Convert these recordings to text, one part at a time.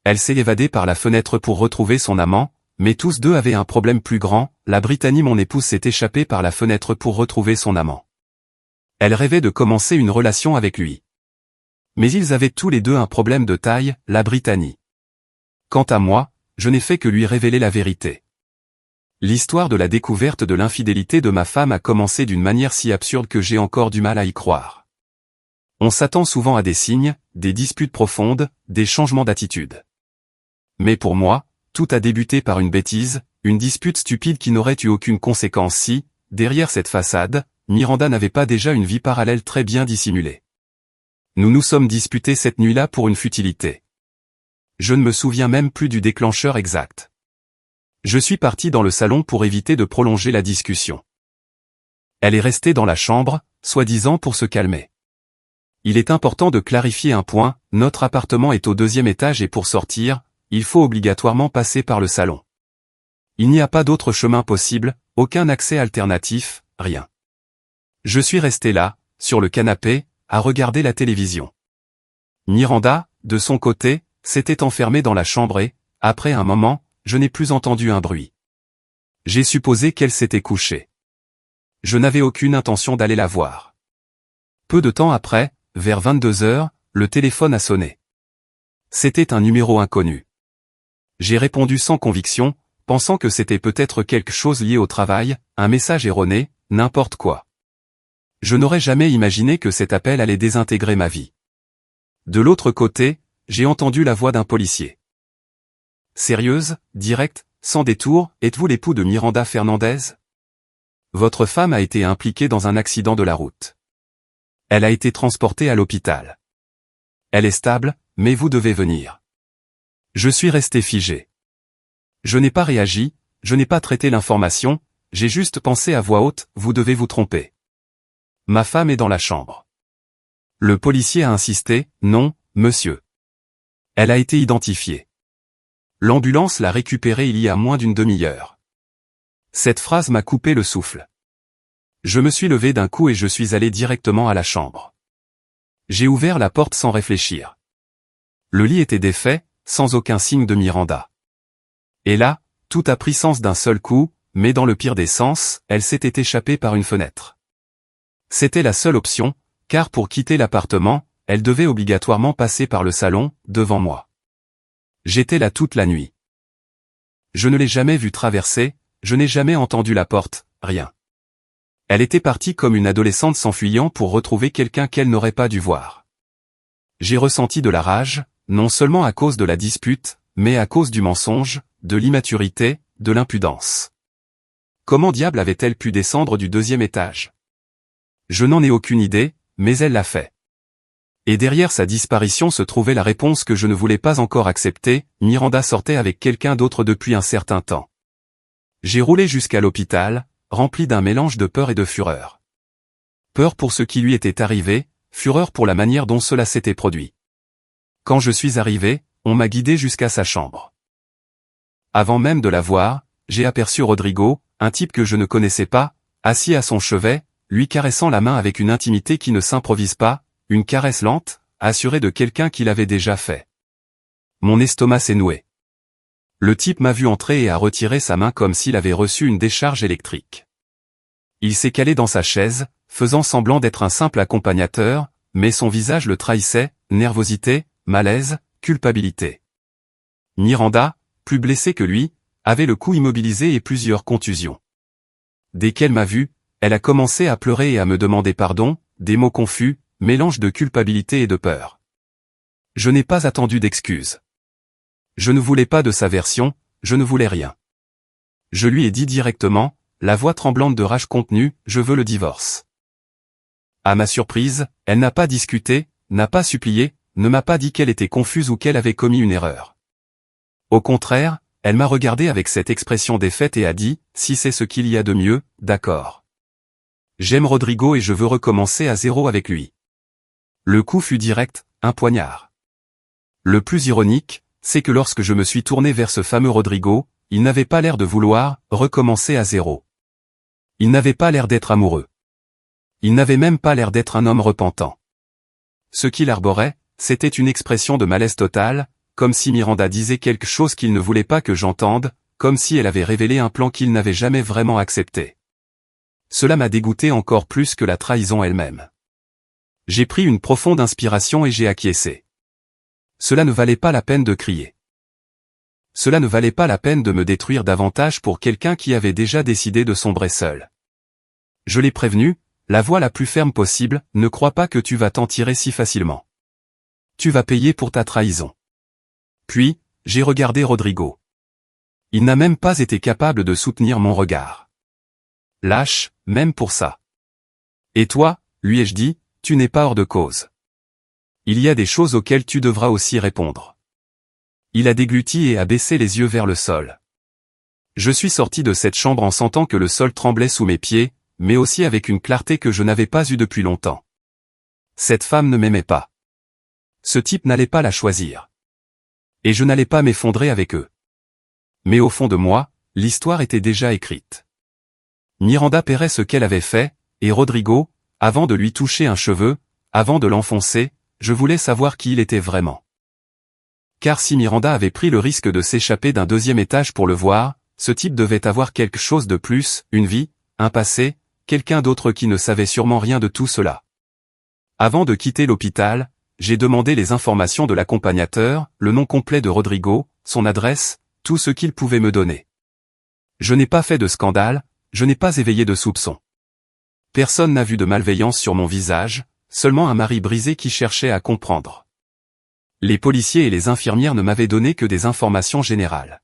Elle s'est évadée par la fenêtre pour retrouver son amant, mais tous deux avaient un problème plus grand, la Brittany mon épouse s'est échappée par la fenêtre pour retrouver son amant. Elle rêvait de commencer une relation avec lui. Mais ils avaient tous les deux un problème de taille, la Brittany. Quant à moi, je n'ai fait que lui révéler la vérité. L'histoire de la découverte de l'infidélité de ma femme a commencé d'une manière si absurde que j'ai encore du mal à y croire. On s'attend souvent à des signes, des disputes profondes, des changements d'attitude. Mais pour moi, tout a débuté par une bêtise, une dispute stupide qui n'aurait eu aucune conséquence si, derrière cette façade, Miranda n'avait pas déjà une vie parallèle très bien dissimulée. Nous nous sommes disputés cette nuit-là pour une futilité. Je ne me souviens même plus du déclencheur exact. Je suis parti dans le salon pour éviter de prolonger la discussion. Elle est restée dans la chambre, soi-disant pour se calmer. Il est important de clarifier un point, notre appartement est au 2e étage et pour sortir, il faut obligatoirement passer par le salon. Il n'y a pas d'autre chemin possible, aucun accès alternatif, rien. Je suis resté là, sur le canapé, à regarder la télévision. Miranda, de son côté, s'était enfermée dans la chambre et, après un moment, je n'ai plus entendu un bruit. J'ai supposé qu'elle s'était couchée. Je n'avais aucune intention d'aller la voir. Peu de temps après, vers 22 heures, le téléphone a sonné. C'était un numéro inconnu. J'ai répondu sans conviction, pensant que c'était peut-être quelque chose lié au travail, un message erroné, n'importe quoi. Je n'aurais jamais imaginé que cet appel allait désintégrer ma vie. De l'autre côté, j'ai entendu la voix d'un policier. Sérieuse, directe, sans détour, êtes-vous l'époux de Miranda Fernandez? Votre femme a été impliquée dans un accident de la route. Elle a été transportée à l'hôpital. Elle est stable, mais vous devez venir. Je suis resté figé. Je n'ai pas réagi, je n'ai pas traité l'information, j'ai juste pensé à voix haute, vous devez vous tromper. Ma femme est dans la chambre. Le policier a insisté, non, monsieur. Elle a été identifiée. L'ambulance l'a récupérée il y a moins d'une demi-heure. Cette phrase m'a coupé le souffle. Je me suis levé d'un coup et je suis allé directement à la chambre. J'ai ouvert la porte sans réfléchir. Le lit était défait, sans aucun signe de Miranda. Et là, tout a pris sens d'un seul coup, mais dans le pire des sens, elle s'était échappée par une fenêtre. C'était la seule option, car pour quitter l'appartement, elle devait obligatoirement passer par le salon, devant moi. J'étais là toute la nuit. Je ne l'ai jamais vue traverser, je n'ai jamais entendu la porte, rien. Elle était partie comme une adolescente s'enfuyant pour retrouver quelqu'un qu'elle n'aurait pas dû voir. J'ai ressenti de la rage, non seulement à cause de la dispute, mais à cause du mensonge, de l'immaturité, de l'impudence. Comment diable avait-elle pu descendre du 2e étage? Je n'en ai aucune idée, mais elle l'a fait. Et derrière sa disparition se trouvait la réponse que je ne voulais pas encore accepter, Miranda sortait avec quelqu'un d'autre depuis un certain temps. J'ai roulé jusqu'à l'hôpital, rempli d'un mélange de peur et de fureur. Peur pour ce qui lui était arrivé, fureur pour la manière dont cela s'était produit. Quand je suis arrivé, on m'a guidé jusqu'à sa chambre. Avant même de la voir, j'ai aperçu Rodrigo, un type que je ne connaissais pas, assis à son chevet, lui caressant la main avec une intimité qui ne s'improvise pas, une caresse lente, assurée de quelqu'un qui l'avait déjà fait. Mon estomac s'est noué. Le type m'a vu entrer et a retiré sa main comme s'il avait reçu une décharge électrique. Il s'est calé dans sa chaise, faisant semblant d'être un simple accompagnateur, mais son visage le trahissait, nervosité, malaise, culpabilité. Miranda, plus blessée que lui, avait le cou immobilisé et plusieurs contusions. Dès qu'elle m'a vu, elle a commencé à pleurer et à me demander pardon, des mots confus, mélange de culpabilité et de peur. Je n'ai pas attendu d'excuses. Je ne voulais pas de sa version, je ne voulais rien. Je lui ai dit directement, la voix tremblante de rage contenue, je veux le divorce. À ma surprise, elle n'a pas discuté, n'a pas supplié, ne m'a pas dit qu'elle était confuse ou qu'elle avait commis une erreur. Au contraire, elle m'a regardé avec cette expression défaite et a dit, si c'est ce qu'il y a de mieux, d'accord. J'aime Rodrigo et je veux recommencer à zéro avec lui. Le coup fut direct, un poignard. Le plus ironique, c'est que lorsque je me suis tourné vers ce fameux Rodrigo, il n'avait pas l'air de vouloir recommencer à zéro. Il n'avait pas l'air d'être amoureux. Il n'avait même pas l'air d'être un homme repentant. Ce qu'il arborait, c'était une expression de malaise total, comme si Miranda disait quelque chose qu'il ne voulait pas que j'entende, comme si elle avait révélé un plan qu'il n'avait jamais vraiment accepté. Cela m'a dégoûté encore plus que la trahison elle-même. J'ai pris une profonde inspiration et j'ai acquiescé. Cela ne valait pas la peine de crier. Cela ne valait pas la peine de me détruire davantage pour quelqu'un qui avait déjà décidé de sombrer seul. Je l'ai prévenu, la voix la plus ferme possible, ne crois pas que tu vas t'en tirer si facilement. Tu vas payer pour ta trahison. Puis, j'ai regardé Rodrigo. Il n'a même pas été capable de soutenir mon regard. Lâche, même pour ça. Et toi, lui ai-je dit, tu n'es pas hors de cause. Il y a des choses auxquelles tu devras aussi répondre. Il a dégluti et a baissé les yeux vers le sol. Je suis sorti de cette chambre en sentant que le sol tremblait sous mes pieds, mais aussi avec une clarté que je n'avais pas eue depuis longtemps. Cette femme ne m'aimait pas. Ce type n'allait pas la choisir. Et je n'allais pas m'effondrer avec eux. Mais au fond de moi, l'histoire était déjà écrite. Miranda paierait ce qu'elle avait fait, et Rodrigo, avant de lui toucher un cheveu, avant de l'enfoncer, je voulais savoir qui il était vraiment. Car si Miranda avait pris le risque de s'échapper d'un deuxième étage pour le voir, ce type devait avoir quelque chose de plus, une vie, un passé, quelqu'un d'autre qui ne savait sûrement rien de tout cela. Avant de quitter l'hôpital, j'ai demandé les informations de l'accompagnateur, le nom complet de Rodrigo, son adresse, tout ce qu'il pouvait me donner. Je n'ai pas fait de scandale, je n'ai pas éveillé de soupçons. Personne n'a vu de malveillance sur mon visage, seulement un mari brisé qui cherchait à comprendre. Les policiers et les infirmières ne m'avaient donné que des informations générales.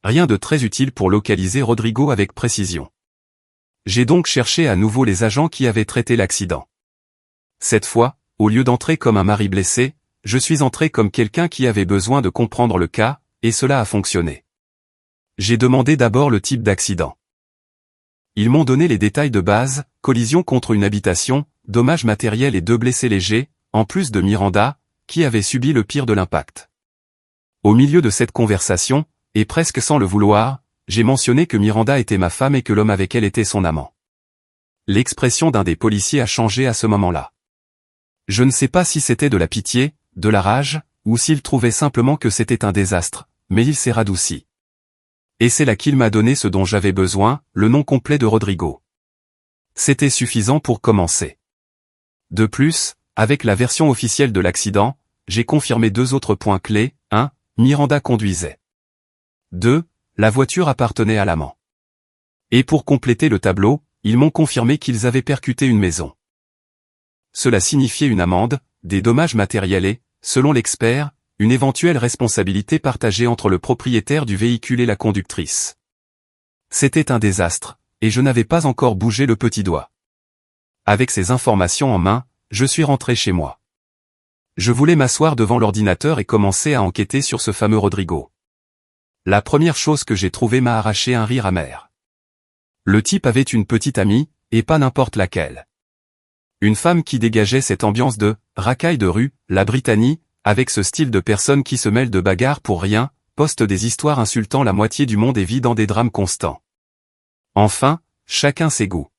Rien de très utile pour localiser Rodrigo avec précision. J'ai donc cherché à nouveau les agents qui avaient traité l'accident. Cette fois, au lieu d'entrer comme un mari blessé, je suis entré comme quelqu'un qui avait besoin de comprendre le cas, et cela a fonctionné. J'ai demandé d'abord le type d'accident. Ils m'ont donné les détails de base, collision contre une habitation, dommages matériels et 2 blessés légers, en plus de Miranda, qui avait subi le pire de l'impact. Au milieu de cette conversation, et presque sans le vouloir, j'ai mentionné que Miranda était ma femme et que l'homme avec elle était son amant. L'expression d'un des policiers a changé à ce moment-là. Je ne sais pas si c'était de la pitié, de la rage, ou s'il trouvait simplement que c'était un désastre, mais il s'est radouci. Et c'est là qu'il m'a donné ce dont j'avais besoin, le nom complet de Rodrigo. C'était suffisant pour commencer. De plus, avec la version officielle de l'accident, j'ai confirmé 2 autres points clés. 1. Miranda conduisait. 2. La voiture appartenait à l'amant. Et pour compléter le tableau, ils m'ont confirmé qu'ils avaient percuté une maison. Cela signifiait une amende, des dommages matériels et, selon l'expert, une éventuelle responsabilité partagée entre le propriétaire du véhicule et la conductrice. C'était un désastre, et je n'avais pas encore bougé le petit doigt. Avec ces informations en main, je suis rentré chez moi. Je voulais m'asseoir devant l'ordinateur et commencer à enquêter sur ce fameux Rodrigo. La première chose que j'ai trouvée m'a arraché un rire amer. Le type avait une petite amie, et pas n'importe laquelle. Une femme qui dégageait cette ambiance de racaille de rue, la Britannie, avec ce style de personne qui se mêle de bagarres pour rien, poste des histoires insultant la moitié du monde et vit dans des drames constants. Enfin, chacun ses goûts.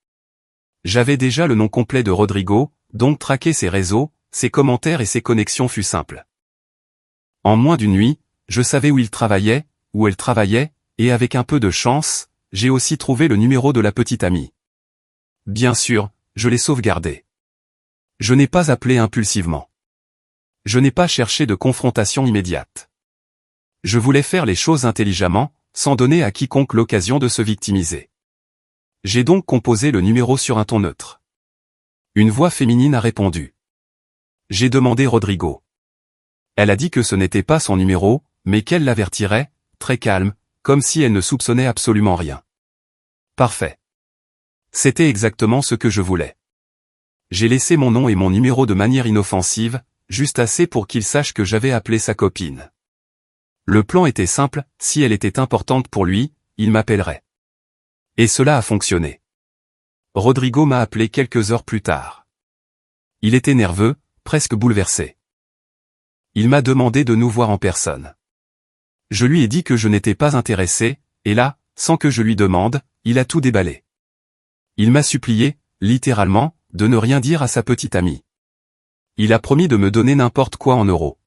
J'avais déjà le nom complet de Rodrigo, donc traquer ses réseaux, ses commentaires et ses connexions fut simple. En moins d'une nuit, je savais où il travaillait, où elle travaillait, et avec un peu de chance, j'ai aussi trouvé le numéro de la petite amie. Bien sûr, je l'ai sauvegardé. Je n'ai pas appelé impulsivement. Je n'ai pas cherché de confrontation immédiate. Je voulais faire les choses intelligemment, sans donner à quiconque l'occasion de se victimiser. J'ai donc composé le numéro sur un ton neutre. Une voix féminine a répondu. J'ai demandé Rodrigo. Elle a dit que ce n'était pas son numéro, mais qu'elle l'avertirait, très calme, comme si elle ne soupçonnait absolument rien. Parfait. C'était exactement ce que je voulais. J'ai laissé mon nom et mon numéro de manière inoffensive, juste assez pour qu'il sache que j'avais appelé sa copine. Le plan était simple, si elle était importante pour lui, il m'appellerait. Et cela a fonctionné. Rodrigo m'a appelé quelques heures plus tard. Il était nerveux, presque bouleversé. Il m'a demandé de nous voir en personne. Je lui ai dit que je n'étais pas intéressé, et là, sans que je lui demande, il a tout déballé. Il m'a supplié, littéralement, de ne rien dire à sa petite amie. Il a promis de me donner n'importe quoi en euros.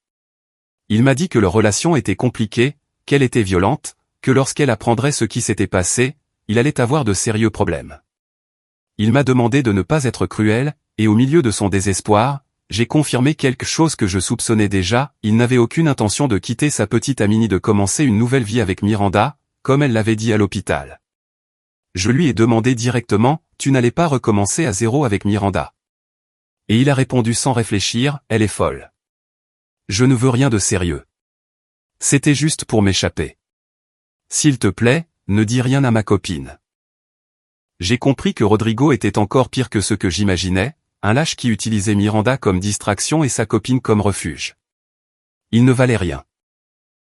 Il m'a dit que leur relation était compliquée, qu'elle était violente, que lorsqu'elle apprendrait ce qui s'était passé, il allait avoir de sérieux problèmes. Il m'a demandé de ne pas être cruel, et au milieu de son désespoir, j'ai confirmé quelque chose que je soupçonnais déjà, il n'avait aucune intention de quitter sa petite amie ni de commencer une nouvelle vie avec Miranda, comme elle l'avait dit à l'hôpital. Je lui ai demandé directement, tu n'allais pas recommencer à zéro avec Miranda. Et il a répondu sans réfléchir, elle est folle. Je ne veux rien de sérieux. C'était juste pour m'échapper. S'il te plaît, ne dis rien à ma copine. J'ai compris que Rodrigo était encore pire que ce que j'imaginais, un lâche qui utilisait Miranda comme distraction et sa copine comme refuge. Il ne valait rien.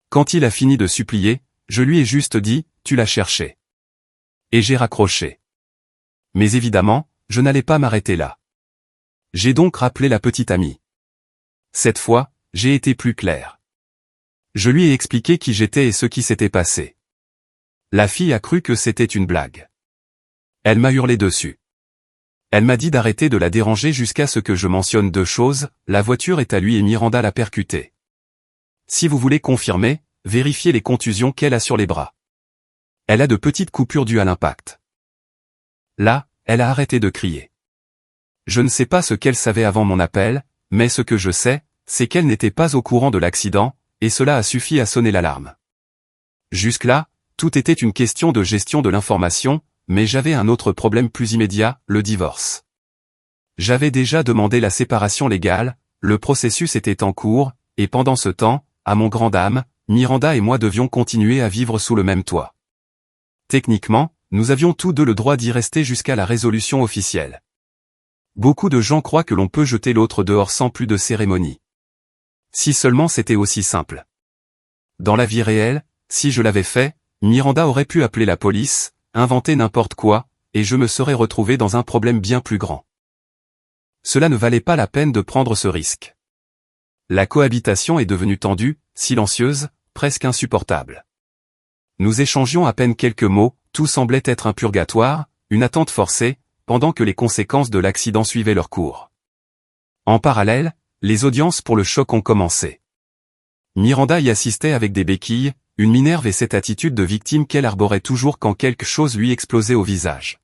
Quand il a fini de supplier, je lui ai juste dit, tu l'as cherché. Et j'ai raccroché. Mais évidemment, je n'allais pas m'arrêter là. J'ai donc rappelé la petite amie. Cette fois, j'ai été plus clair. Je lui ai expliqué qui j'étais et ce qui s'était passé. La fille a cru que c'était une blague. Elle m'a hurlé dessus. Elle m'a dit d'arrêter de la déranger jusqu'à ce que je mentionne deux choses, la voiture est à lui et Miranda l'a percutée. Si vous voulez confirmer, vérifiez les contusions qu'elle a sur les bras. Elle a de petites coupures dues à l'impact. Là, elle a arrêté de crier. Je ne sais pas ce qu'elle savait avant mon appel, mais ce que je sais, c'est qu'elle n'était pas au courant de l'accident, et cela a suffi à sonner l'alarme. Jusque-là, tout était une question de gestion de l'information, mais j'avais un autre problème plus immédiat, le divorce. J'avais déjà demandé la séparation légale, le processus était en cours, et pendant ce temps, à mon grand dam, Miranda et moi devions continuer à vivre sous le même toit. Techniquement, nous avions tous deux le droit d'y rester jusqu'à la résolution officielle. Beaucoup de gens croient que l'on peut jeter l'autre dehors sans plus de cérémonie. Si seulement c'était aussi simple. Dans la vie réelle, si je l'avais fait, Miranda aurait pu appeler la police, inventer n'importe quoi, et je me serais retrouvé dans un problème bien plus grand. Cela ne valait pas la peine de prendre ce risque. La cohabitation est devenue tendue, silencieuse, presque insupportable. Nous échangions à peine quelques mots, tout semblait être un purgatoire, une attente forcée, pendant que les conséquences de l'accident suivaient leur cours. En parallèle, les audiences pour le choc ont commencé. Miranda y assistait avec des béquilles, une Minerve et cette attitude de victime qu'elle arborait toujours quand quelque chose lui explosait au visage.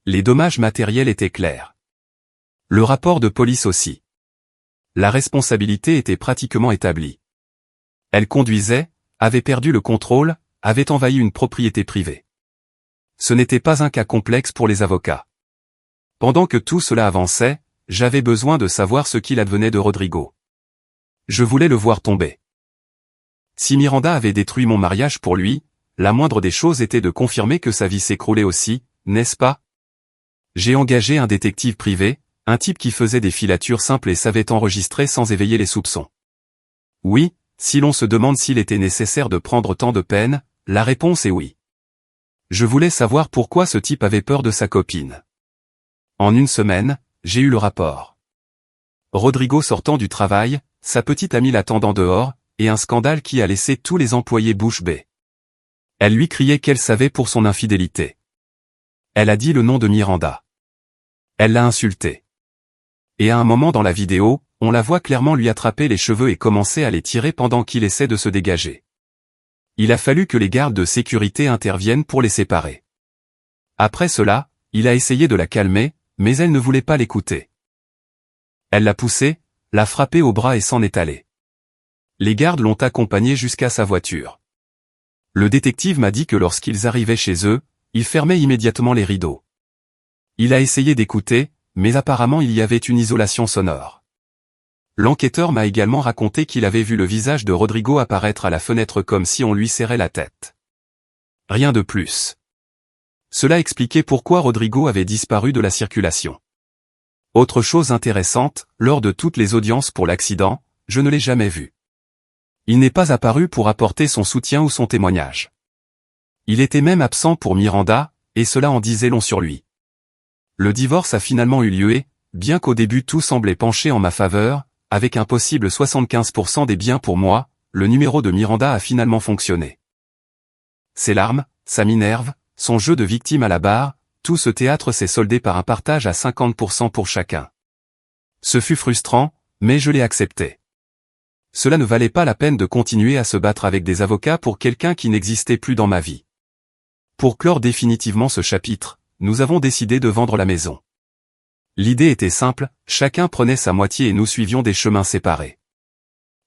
Les dommages matériels étaient clairs. Le rapport de police aussi. La responsabilité était pratiquement établie. Elle conduisait, avait perdu le contrôle, avait envahi une propriété privée. Ce n'était pas un cas complexe pour les avocats. Pendant que tout cela avançait, j'avais besoin de savoir ce qu'il advenait de Rodrigo. Je voulais le voir tomber. Si Miranda avait détruit mon mariage pour lui, la moindre des choses était de confirmer que sa vie s'écroulait aussi, n'est-ce pas? J'ai engagé un détective privé, un type qui faisait des filatures simples et savait enregistrer sans éveiller les soupçons. Oui, si l'on se demande s'il était nécessaire de prendre tant de peine, la réponse est oui. Je voulais savoir pourquoi ce type avait peur de sa copine. En une semaine, j'ai eu le rapport. Rodrigo sortant du travail, sa petite amie l'attendant dehors, et un scandale qui a laissé tous les employés bouche bée. Elle lui criait qu'elle savait pour son infidélité. Elle a dit le nom de Miranda. Elle l'a insulté. Et à un moment dans la vidéo, on la voit clairement lui attraper les cheveux et commencer à les tirer pendant qu'il essaie de se dégager. Il a fallu que les gardes de sécurité interviennent pour les séparer. Après cela, il a essayé de la calmer, mais elle ne voulait pas l'écouter. Elle l'a poussé, l'a frappé au bras et s'en est allée. Les gardes l'ont accompagné jusqu'à sa voiture. Le détective m'a dit que lorsqu'ils arrivaient chez eux, il fermait immédiatement les rideaux. Il a essayé d'écouter, mais apparemment il y avait une isolation sonore. L'enquêteur m'a également raconté qu'il avait vu le visage de Rodrigo apparaître à la fenêtre comme si on lui serrait la tête. Rien de plus. Cela expliquait pourquoi Rodrigo avait disparu de la circulation. Autre chose intéressante, lors de toutes les audiences pour l'accident, je ne l'ai jamais vu. Il n'est pas apparu pour apporter son soutien ou son témoignage. Il était même absent pour Miranda, et cela en disait long sur lui. Le divorce a finalement eu lieu et, bien qu'au début tout semblait pencher en ma faveur, avec un possible 75% des biens pour moi, le numéro de Miranda a finalement fonctionné. Ses larmes, sa Minerve, son jeu de victime à la barre, tout ce théâtre s'est soldé par un partage à 50% pour chacun. Ce fut frustrant, mais je l'ai accepté. Cela ne valait pas la peine de continuer à se battre avec des avocats pour quelqu'un qui n'existait plus dans ma vie. Pour clore définitivement ce chapitre, nous avons décidé de vendre la maison. L'idée était simple, chacun prenait sa moitié et nous suivions des chemins séparés.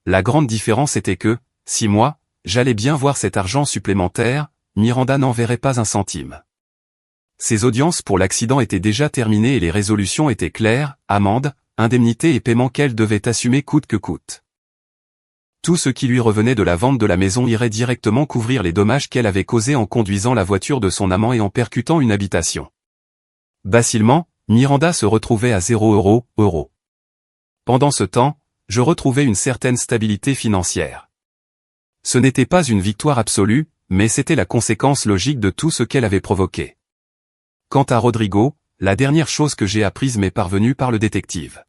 La grande différence était que, si moi, j'allais bien voir cet argent supplémentaire, Miranda n'en verrait pas un centime. Ses audiences pour l'accident étaient déjà terminées et les résolutions étaient claires, amende, indemnité et paiement qu'elle devait assumer coûte que coûte. Tout ce qui lui revenait de la vente de la maison irait directement couvrir les dommages qu'elle avait causés en conduisant la voiture de son amant et en percutant une habitation. Bacilement, Miranda se retrouvait à 0 €. Pendant ce temps, je retrouvais une certaine stabilité financière. Ce n'était pas une victoire absolue, mais c'était la conséquence logique de tout ce qu'elle avait provoqué. Quant à Rodrigo, la dernière chose que j'ai apprise m'est parvenue par le détective.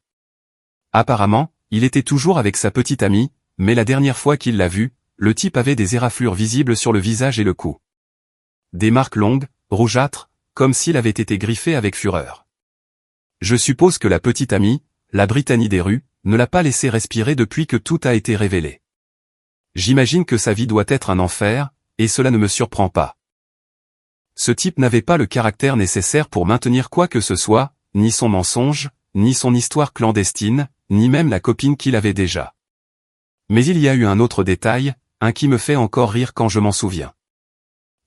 Apparemment, il était toujours avec sa petite amie, mais la dernière fois qu'il l'a vu, le type avait des éraflures visibles sur le visage et le cou. Des marques longues, rougeâtres, comme s'il avait été griffé avec fureur. Je suppose que la petite amie, la Brittany des rues, ne l'a pas laissé respirer depuis que tout a été révélé. J'imagine que sa vie doit être un enfer, et cela ne me surprend pas. Ce type n'avait pas le caractère nécessaire pour maintenir quoi que ce soit, ni son mensonge, ni son histoire clandestine, ni même la copine qu'il avait déjà. Mais il y a eu un autre détail, un qui me fait encore rire quand je m'en souviens.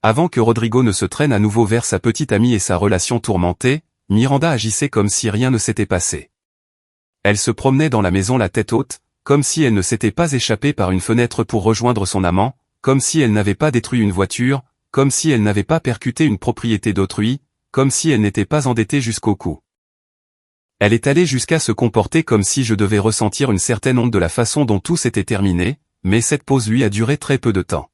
Avant que Rodrigo ne se traîne à nouveau vers sa petite amie et sa relation tourmentée, Miranda agissait comme si rien ne s'était passé. Elle se promenait dans la maison la tête haute, comme si elle ne s'était pas échappée par une fenêtre pour rejoindre son amant, comme si elle n'avait pas détruit une voiture, comme si elle n'avait pas percuté une propriété d'autrui, comme si elle n'était pas endettée jusqu'au cou. Elle est allée jusqu'à se comporter comme si je devais ressentir une certaine honte de la façon dont tout s'était terminé, mais cette pause lui a duré très peu de temps.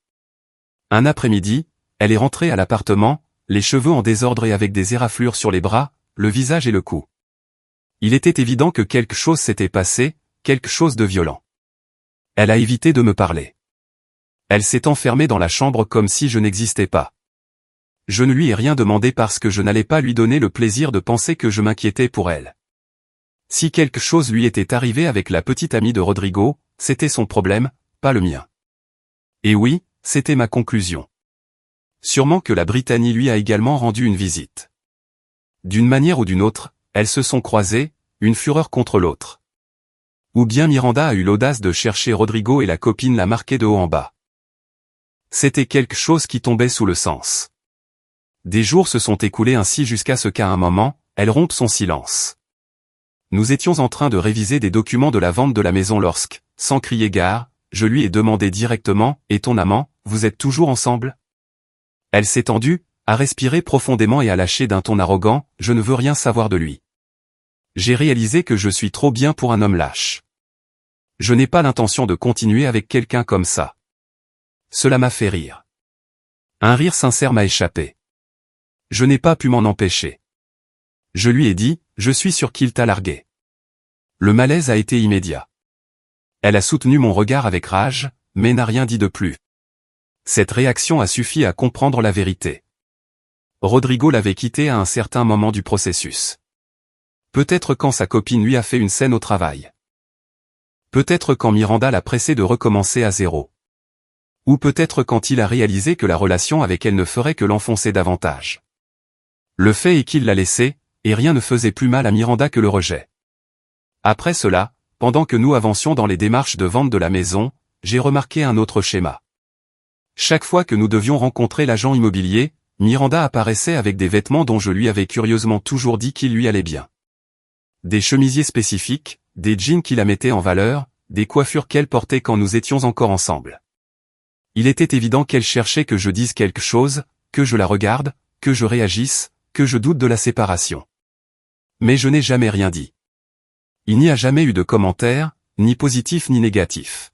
Un après-midi, elle est rentrée à l'appartement, les cheveux en désordre et avec des éraflures sur les bras, le visage et le cou. Il était évident que quelque chose s'était passé, quelque chose de violent. Elle a évité de me parler. Elle s'est enfermée dans la chambre comme si je n'existais pas. Je ne lui ai rien demandé parce que je n'allais pas lui donner le plaisir de penser que je m'inquiétais pour elle. Si quelque chose lui était arrivé avec la petite amie de Rodrigo, c'était son problème, pas le mien. Et oui, c'était ma conclusion. Sûrement que la Brittany lui a également rendu une visite. D'une manière ou d'une autre, elles se sont croisées, une fureur contre l'autre. Ou bien Miranda a eu l'audace de chercher Rodrigo et la copine l'a marqué de haut en bas. C'était quelque chose qui tombait sous le sens. Des jours se sont écoulés ainsi jusqu'à ce qu'à un moment, elle rompe son silence. Nous étions en train de réviser des documents de la vente de la maison lorsque, sans crier gare, je lui ai demandé directement, « Et ton amant, vous êtes toujours ensemble ?» Elle s'est tendue, a respiré profondément et a lâché d'un ton arrogant, « Je ne veux rien savoir de lui. » J'ai réalisé que je suis trop bien pour un homme lâche. Je n'ai pas l'intention de continuer avec quelqu'un comme ça. Cela m'a fait rire. Un rire sincère m'a échappé. Je n'ai pas pu m'en empêcher. Je lui ai dit, je suis sûr qu'il t'a largué. Le malaise a été immédiat. Elle a soutenu mon regard avec rage, mais n'a rien dit de plus. Cette réaction a suffi à comprendre la vérité. Rodrigo l'avait quitté à un certain moment du processus. Peut-être quand sa copine lui a fait une scène au travail. Peut-être quand Miranda l'a pressé de recommencer à zéro. Ou peut-être quand il a réalisé que la relation avec elle ne ferait que l'enfoncer davantage. Le fait est qu'il l'a laissée, et rien ne faisait plus mal à Miranda que le rejet. Après cela, pendant que nous avancions dans les démarches de vente de la maison, j'ai remarqué un autre schéma. Chaque fois que nous devions rencontrer l'agent immobilier, Miranda apparaissait avec des vêtements dont je lui avais curieusement toujours dit qu'ils lui allaient bien. Des chemisiers spécifiques, des jeans qui la mettaient en valeur, des coiffures qu'elle portait quand nous étions encore ensemble. Il était évident qu'elle cherchait que je dise quelque chose, que je la regarde, que je réagisse, que je doute de la séparation. Mais je n'ai jamais rien dit. Il n'y a jamais eu de commentaire, ni positif ni négatif.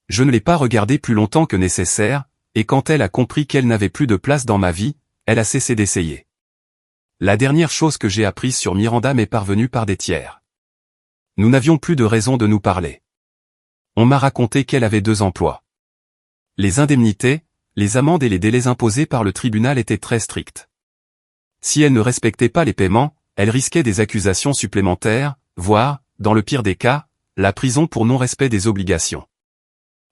Je ne l'ai pas regardée plus longtemps que nécessaire, et quand elle a compris qu'elle n'avait plus de place dans ma vie, elle a cessé d'essayer. La dernière chose que j'ai apprise sur Miranda m'est parvenue par des tiers. Nous n'avions plus de raison de nous parler. On m'a raconté qu'elle avait 2 emplois. Les indemnités, les amendes et les délais imposés par le tribunal étaient très stricts. Si elle ne respectait pas les paiements, elle risquait des accusations supplémentaires, voire, dans le pire des cas, la prison pour non-respect des obligations.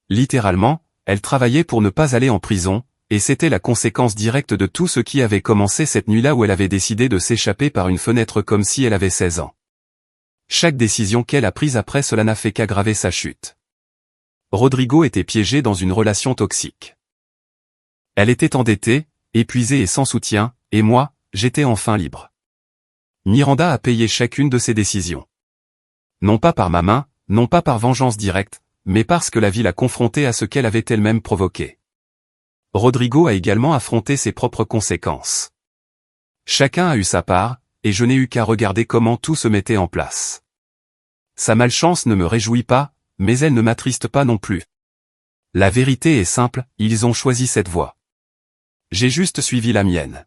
Littéralement, elle travaillait pour ne pas aller en prison, et c'était la conséquence directe de tout ce qui avait commencé cette nuit-là où elle avait décidé de s'échapper par une fenêtre comme si elle avait 16 ans. Chaque décision qu'elle a prise après cela n'a fait qu'aggraver sa chute. Rodrigo était piégé dans une relation toxique. Elle était endettée, épuisée et sans soutien, et moi, j'étais enfin libre. Miranda a payé chacune de ses décisions. Non pas par ma main, non pas par vengeance directe, mais parce que la vie l'a confrontée à ce qu'elle avait elle-même provoqué. Rodrigo a également affronté ses propres conséquences. Chacun a eu sa part, et je n'ai eu qu'à regarder comment tout se mettait en place. Sa malchance ne me réjouit pas, mais elle ne m'attriste pas non plus. La vérité est simple, ils ont choisi cette voie. J'ai juste suivi la mienne.